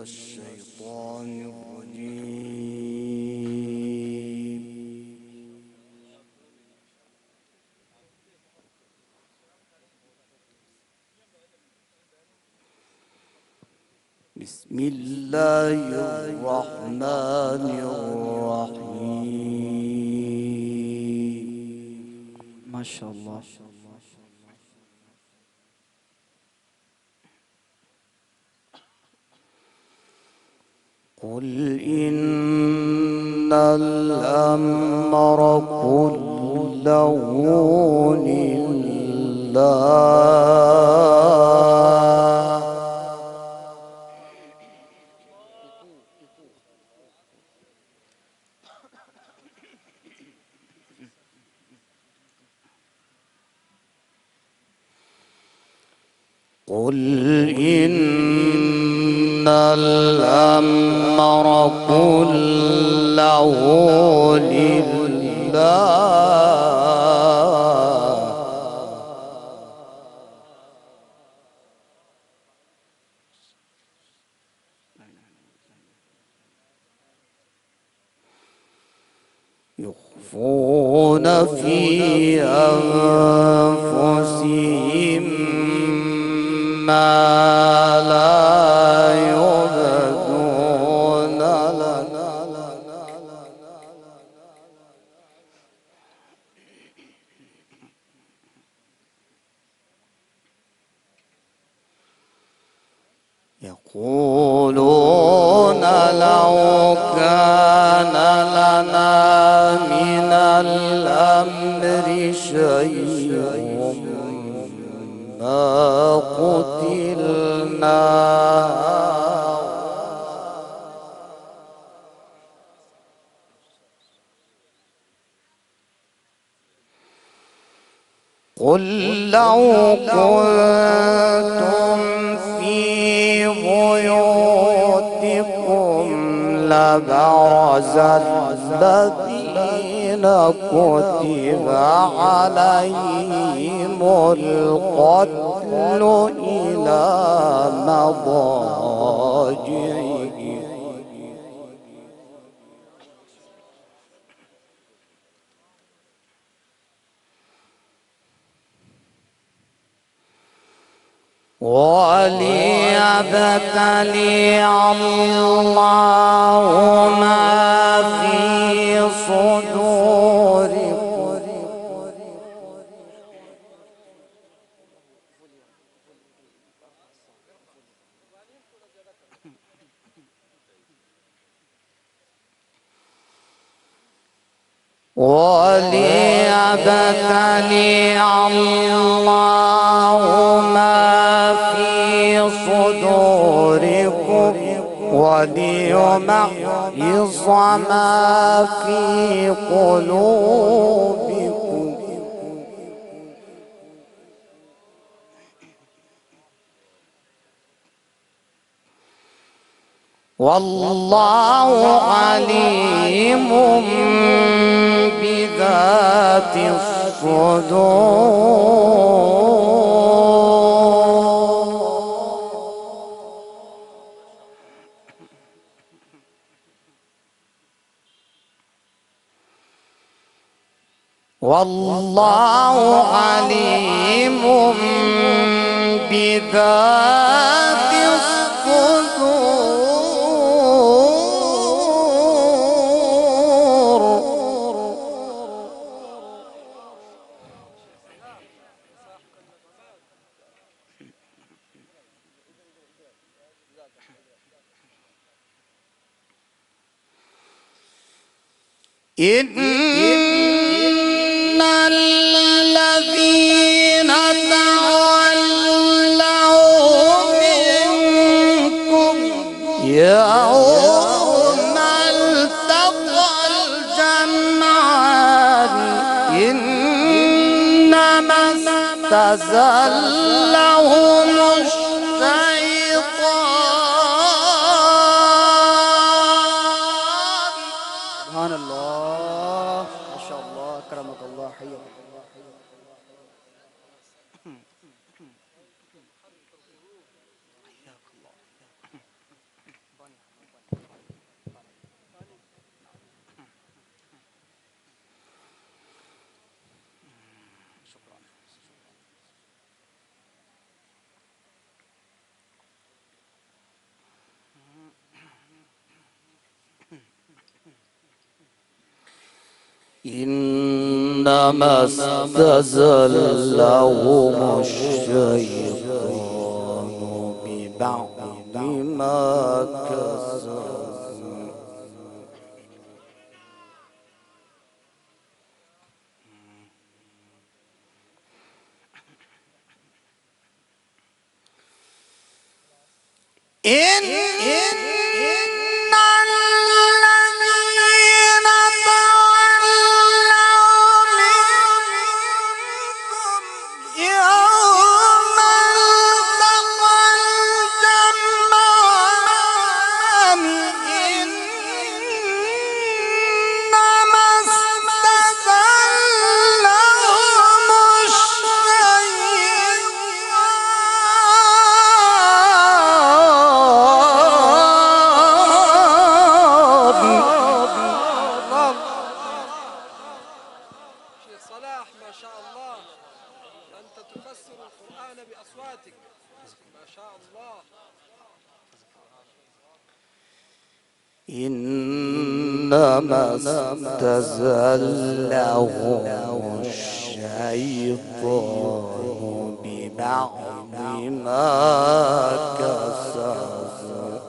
الشيطان الرجيم. بسم الله الرحمن الرحيم. ما شاء الله. قل إن الأمر كله لله قل إن الأمر كله لله يخفون في أنفسهم ما لا يبدون لنا يقولون لو كان لنا من الأمر شيء ما قتلنا قل لو كنتم في بيوتكم لبرز الذين كتب عليهم القتل إلى مضاجعهم وليبتلي الله ما في صدوركم وليبتلي الله ما في صدوركم وليمحص ما في قلوبكم والله عليم بذات الصدور والله عليم بذات الصدور إن الذين تولوا منكم يوم التقى الجمعان إنما استزلهم الشيطان سبحان الله. ما شاء الله. أكرمك الله. حياك الله. إنما استزلهم الشيطان ببعض ما كسبوا إن الذين تولوا منكم يوم التقى الجمعان إنما استزلهم شيخ صلاح ما شاء الله، أنت تفسر القرآن بأصواتك ما شاء الله. إنما استزلهم الشيطان ببعض ما كسبوا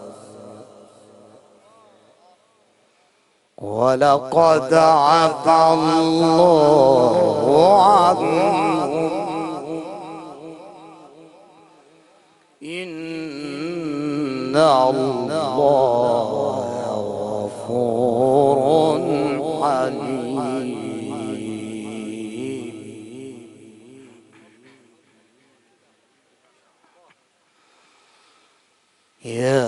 ولقد عفا الله عنهم إن الله غفور حليم يا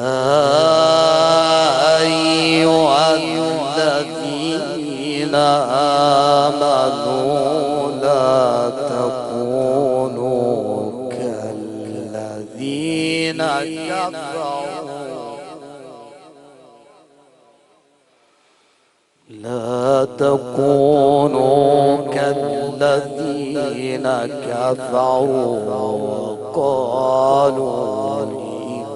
أيها الذين آمنوا لا تكونوا كالذين كفروا لا تكونوا كالذين كفروا وقالوا لإخوانهم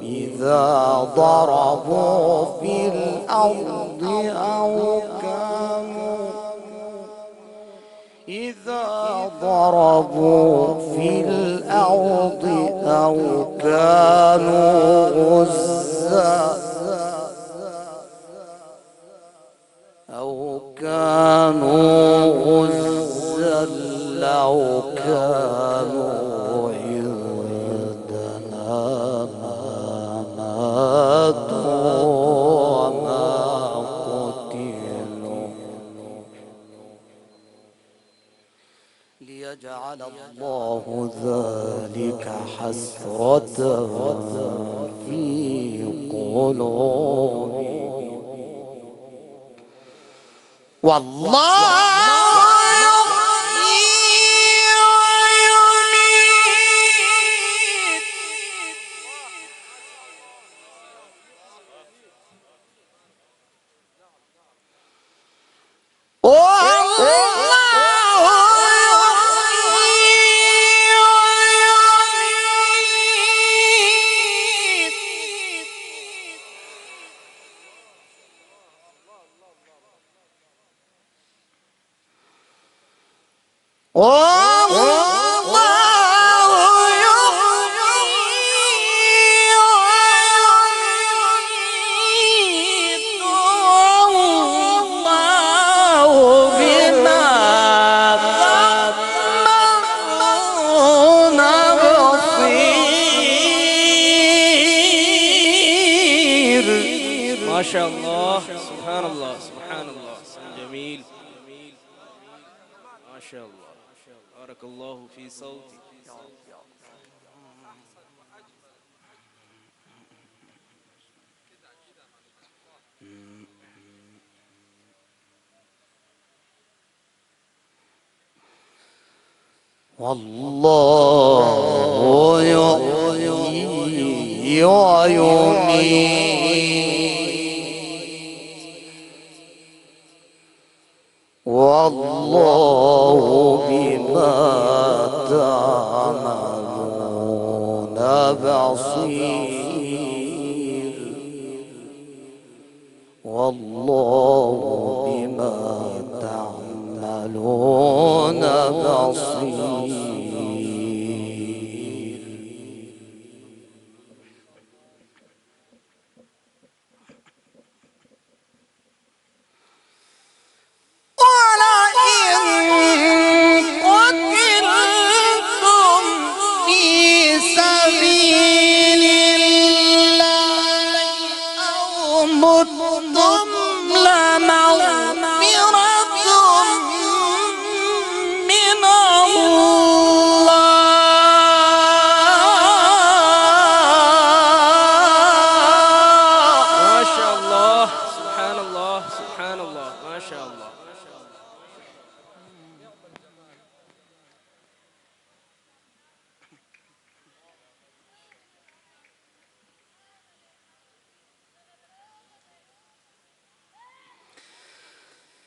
إذا ضربوا في الأرض أو كانوا غزا لو كانوا عندنا ما ماتوا وما قتلوا ليجعل الله ذلك حسرة في قلوبهم والله ما شاء الله، سبحان الله سبحان الله، جميل ما شاء الله، بارك الله في صوتك. والله يحيي ويميت والله بما تعملون بصير والله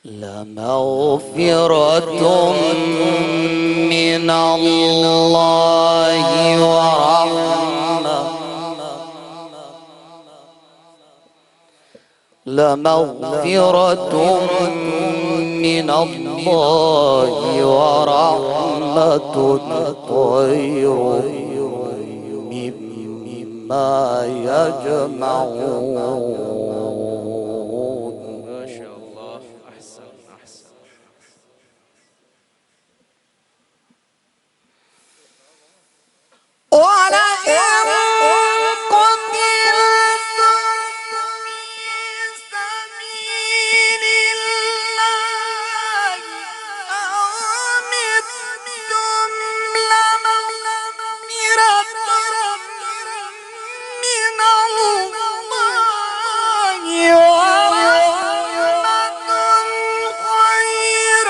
لمغفرة من الله ورحمة لمغفرة من الله ورحمة خير مما يجمعون. ما شاء الله. أحسن أحسن. ولئن قتلتم في سبيل الله أو متم لمغفرة من الله ورحمة خير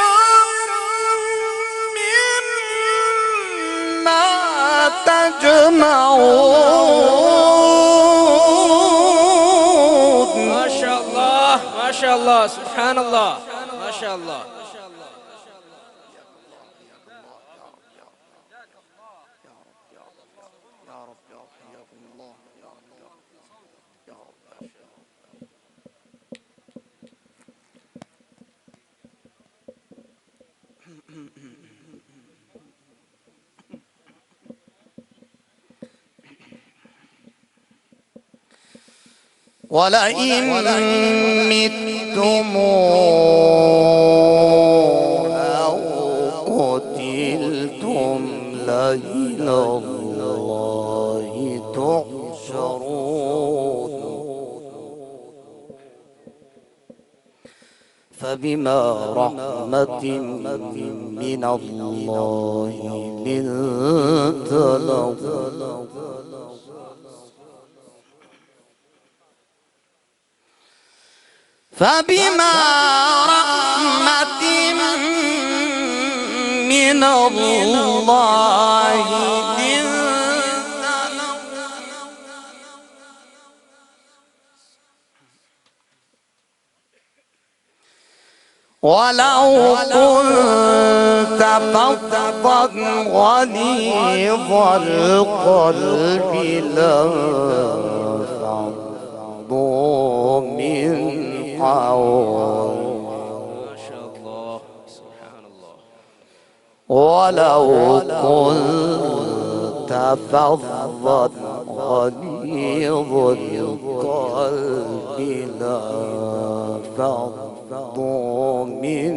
مما تجمعون. ما شاء الله ما شاء الله. سبحان الله. ما شاء الله. ولئن متم أو قتلتم لإلى الله تحشرون. فبما رحمة من الله لنت لهم فبما رحمة من الله لنت لهم ولو كنت فظا غليظ القلب لانفضوا من حولك. ما شاء الله. سبحان الله. ولو كنت فظا غليظ القلب لانفضوا من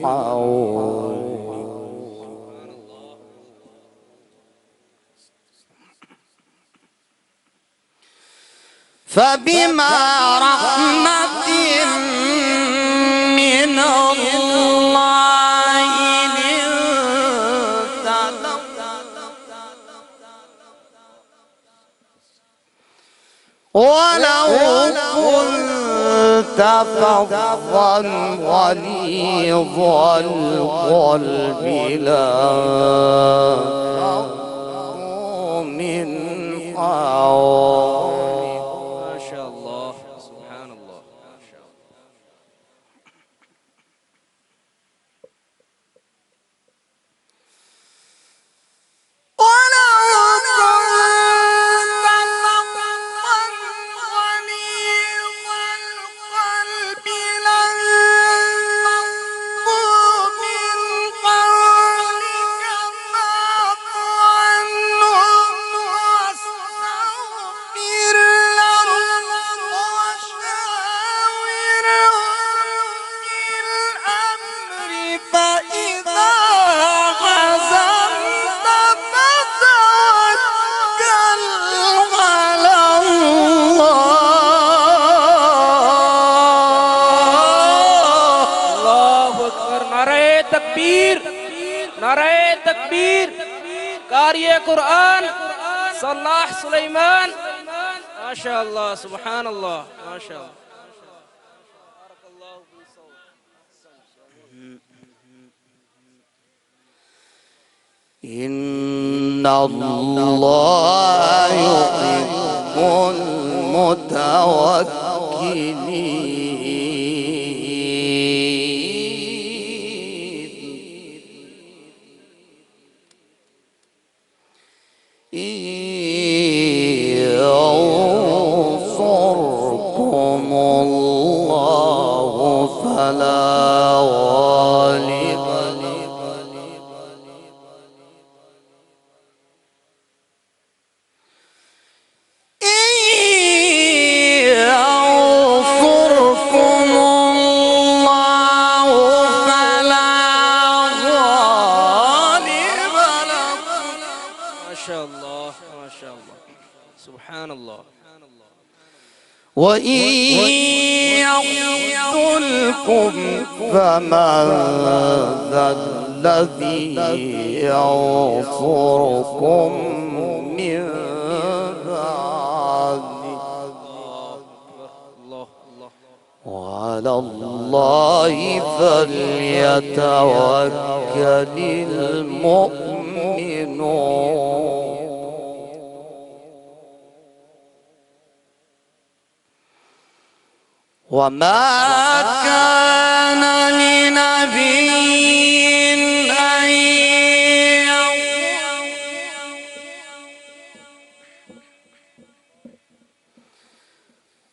حولك. فبما رحمة من الله لنت لهم ولو كنت فظا غليظ القلب لانفضوا من حولك. ما شاء الله. سبحان الله. ما شاء الله. ولو كنت فظا غليظ القلب لانفضوا من حولك فاعف عنهم واستغفر لهم وشاورهم في الأمر فإذا عزمت فتوكل على الله. الله أكبر. नारे तकबीर. नारे तकबीर. कारिए कुरान सल्लाह सुलेमान. ما شاء الله. سبحان الله. ما شاء الله. بارك الله في صوت. إن الله يحب المتوكلين. فلا غالب له إن ينصركم الله فلا غالب لكم ما شاء الله ما شاء الله سبحان الله. وإن يقتلكم فمن ذا الذي ينصركم من بعده الله الله. وعلى الله فليتوكل المؤمنون. وما كان لنبي أن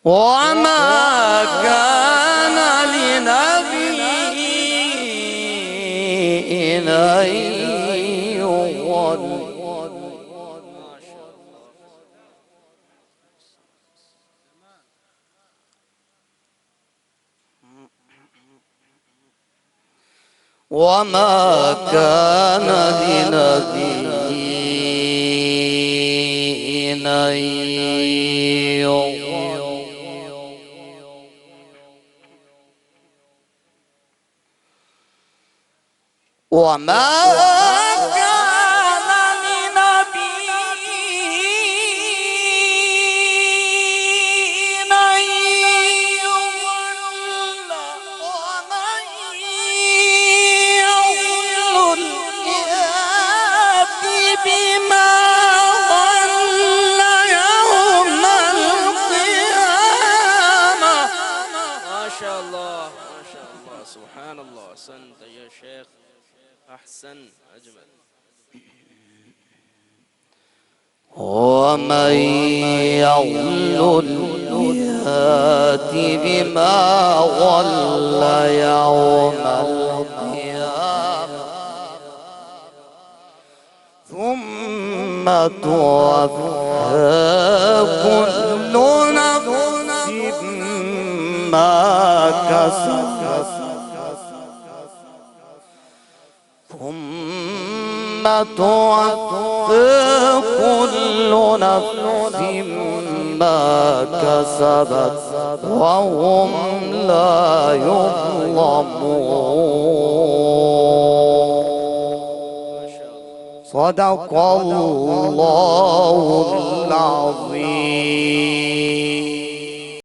وما كان لنبي أن يغل وما كان لنبي أن يغل وما كان لنبي أن يضل ومن يضل يأت بما ضل يوم القيامة. ما شاء الله ما شاء الله سبحان الله. أحسنت يا شيخ أحسن أجمل. ومن يغلل يأت بما غل يوم القيامة ثم توفى كل نفس ما كسبت ثم توفى كل نفس ما كسبت وهم لا يظلمون. صدق الله العظيم.